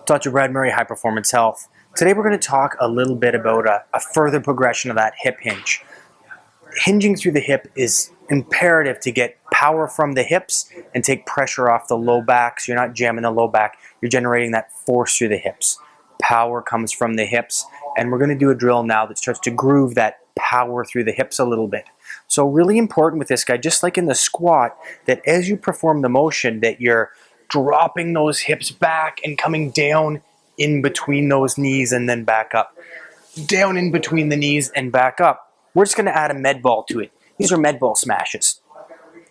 Dr. Brad Murray, High Performance Health. Today we're going to talk a little bit about a further progression of that hip hinge. Hinging through the hip is imperative to get power from the hips and take pressure off the low back, so you're not jamming the low back, you're generating that force through the hips. Power comes from the hips, and we're going to do a drill now that starts to groove that power through the hips a little bit. So really important with this guy, just like in the squat, that as you perform the motion that you're dropping those hips back and coming down in between those knees and then back up. Down in between the knees and back up. We're just going to add a med ball to it. These are med ball smashes.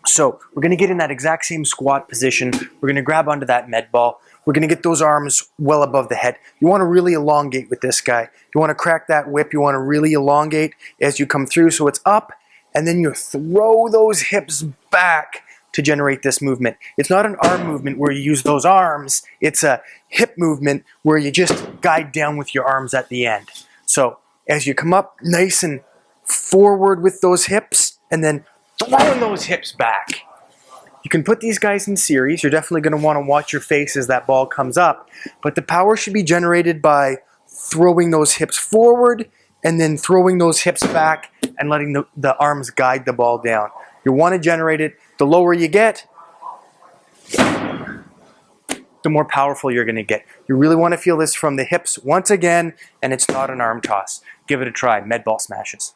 So we're going to get in that exact same squat position. We're going to grab onto that med ball. We're going to get those arms well above the head. You want to really elongate with this guy. You want to crack that whip. You want to really elongate as you come through so it's up, and then you throw those hips back to generate this movement. It's not an arm movement where you use those arms. It's a hip movement where you just guide down with your arms at the end. So as you come up nice and forward with those hips and then throwing those hips back. You can put these guys in series. You're definitely going to want to watch your face as that ball comes up. But the power should be generated by throwing those hips forward and then throwing those hips back and letting the arms guide the ball down. You want to generate it. The lower you get, the more powerful you're going to get. You really want to feel this from the hips once again, and it's not an arm toss. Give it a try. Med ball smashes.